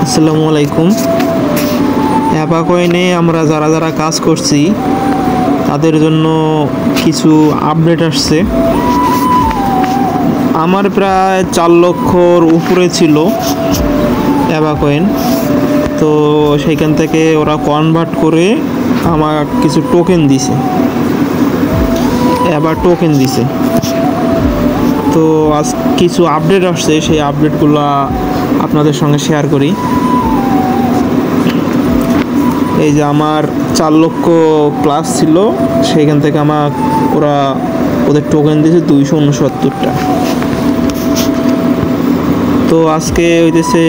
আসসালামু আলাইকুম। অ্যাপা কয়েনে আমরা যারা যারা কাজ করছি তাদের জন্য কিছু আপডেট আসছে। আমার প্রায় 4 লক্ষর উপরে ছিল অ্যাপা কয়েন, তো সেইখান থেকে ওরা কনভার্ট করে আমার কিছু টোকেন দিছে, অ্যাপা টোকেন দিছে। তো আজ কিছু আপডেট আসছে, সেই আপডেটগুলো আপনাদের সঙ্গে শেয়ার করি। এই যে আমার 4 লক্ষ প্লাস ছিল, সেইখান থেকে আমার ওদের টোকেন দিয়েছে 269টা। তো আজকে হইতেছে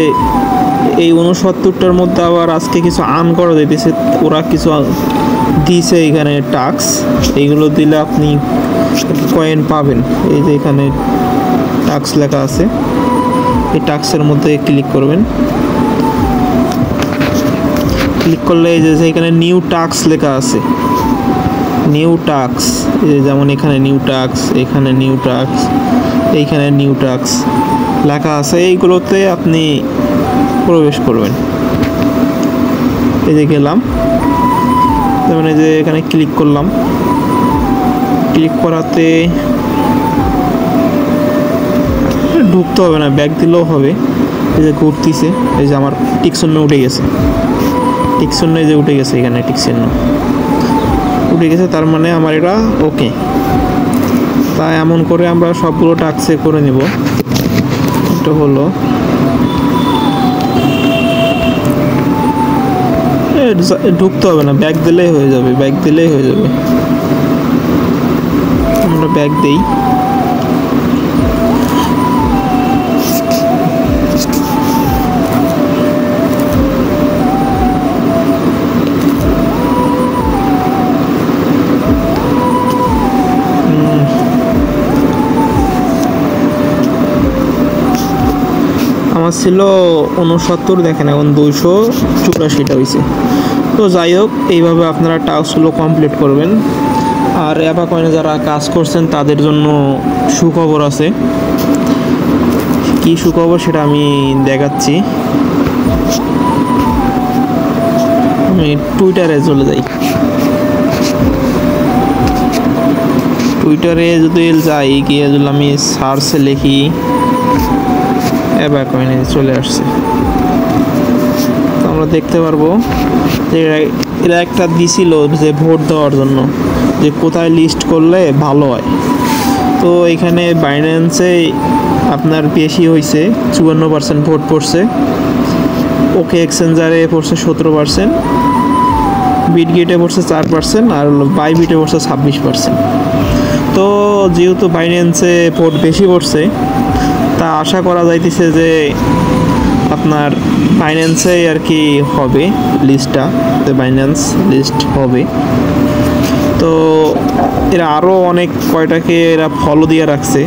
এই 69টার মধ্যে আবার আজকে কিছু আর্ন করা যাইতেছে। ওরা কিছু দিয়েছে এখানে টাস্ক, এইগুলো দিলে আপনি কয়েন পাবেন। এই যে এখানে টাস্ক লেখা আছে, এই টাস্কের মধ্যে ক্লিক করবেন। ক্লিক করলে এই যে এখানে নিউ টাস্ক লেখা আছে, নিউ টাস্ক, যেমন এখানে নিউ টাস্ক, এখানে নিউ টাস্ক, এইখানে নিউ টাস্ক লেখা আছে। এইগুলোতে আপনি প্রবেশ করবেন। এই যে গেলাম, যেমন এই যে এখানে ক্লিক করলাম। ক্লিক করাতে ঢুকতে হবে না, ব্যাক দিলেও হবে। এই যে ঘুরতেছে, এই যে আমার টিক চিহ্ন উঠে গেছে, টিক চিহ্ন এই যে উঠে গেছে, এখানে টিক চিহ্ন উঠে গেছে, তার মানে আমার এটা ওকে। তাই এমন করে আমরা সবগুলো টাস্কে করে নেব। এটা হলো ঢুকতে হবে না, ব্যাক দিলেই হয়ে যাবে, ব্যাক দিলেই হয়ে যাবে। আমরা ব্যাক দিই। আমার ছিল 69, দেখেন এখন 284টা হয়েছে। তো যাই হোক, এইভাবে আপনারা টাস্কগুলো কমপ্লিট করবেন। আর অ্যাপা কয়েনে যারা কাজ করছেন তাদের জন্য সুখবর আছে। কি সুখবর সেটা আমি দেখাচ্ছি। আমি টুইটারে চলে যাই। টুইটারে যদি যাই, গিয়ে যদি আমি সার্চে লিখি অ্যাপা কয়েনে, চলে আসছে। তো আমরা দেখতে পারবো যে এরা একটা দিছিল যে ভোট দেওয়ার জন্য, যে কোথায় লিস্ট করলে ভালো হয়। তো এখানে বাইন্যান্সে আপনার বেশি হয়েছে, 54% ভোট পড়ছে। ওকে এক্সচেঞ্জারে পড়ছে 17%, বিটগেটে পড়ছে 4%, আর বাইবিটে পড়ছে 26%। তো যেহেতু বাইন্যান্সে ভোট বেশি পড়ছে, তা আশা করা যাইতেছে যে আপনার বাইন্যান্সে আর কি হবে লিস্টটা, বাইন্যান্স লিস্ট হবে। তো এরা আরও অনেক কয়টাকে এরা ফলো দিয়ে রাখছে,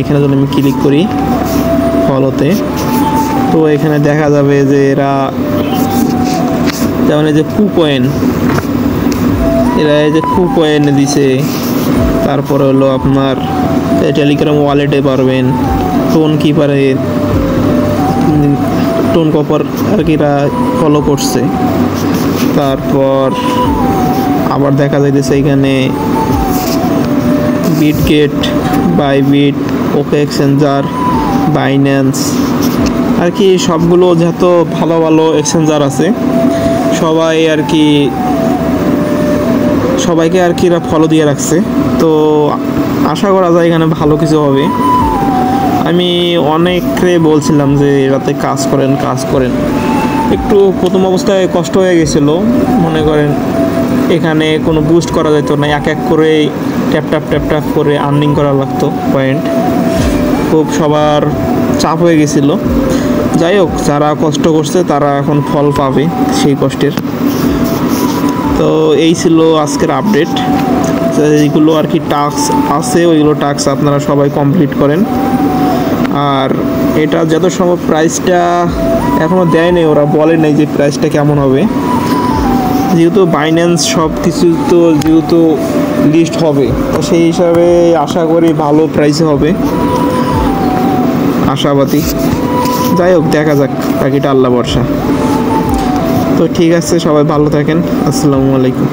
এখানে যদি আমি ক্লিক করি ফলোতে, তো এখানে দেখা যাবে যে এরা যেমন এই যে কুকয়েন, এরা এই যে কুকয়েন দিছে। তারপরে হলো আপনার টেলিগ্রাম ওয়ালেটে পারবেন, টোন কিপারে, টোন কপার আর কি এরা ফলো করছে। তারপর আবার দেখা যাইতেছে এখানে বিটগেট, বাইবিট, ওকে এক্সচেঞ্জার, বাইন্যান্স আর কি সবগুলো যত ভালো ভালো এক্সচেঞ্জার আছে সবাইকে আর কি এরা ফলো দিয়ে রাখছে। তো আশা করা যায় এখানে ভালো কিছু হবে। আমি অনেককে বলছিলাম যে এরাতে কাজ করেন। একটু প্রথম অবস্থায় কষ্ট হয়ে গেছিলো, মনে করেন এখানে কোনো বুস্ট করা যেত না, এক এক করে ট্যাপ ট্যাপ করে আর্নিং করা লাগতো পয়েন্ট। খুব সবার চাপ হয়ে গেছিলো। যাই হোক, যারা কষ্ট করছে তারা এখন ফল পাবে সেই কষ্টের। তো এই ছিল আজকের আপডেট। এইগুলো আর কি টাস্ক আছে, ওইগুলো টাস্ক আপনারা সবাই কমপ্লিট করেন। আর এটা যত সম্ভব প্রাইসটা এখনও দেয় নেই, ওরা বলে নাই যে প্রাইসটা কেমন হবে। যেহেতু বাইন্যান্স সব কিছু তো যেহেতু লিস্ট হবে, তো সেই হিসাবে আশা করি ভালো প্রাইসে হবে। আশাবাদী। যাই হোক, দেখা যাক, বাকিটা আল্লাহ ভরসা। তো ঠিক আছে, সবাই ভালো থাকেন। আসসালামু আলাইকুম।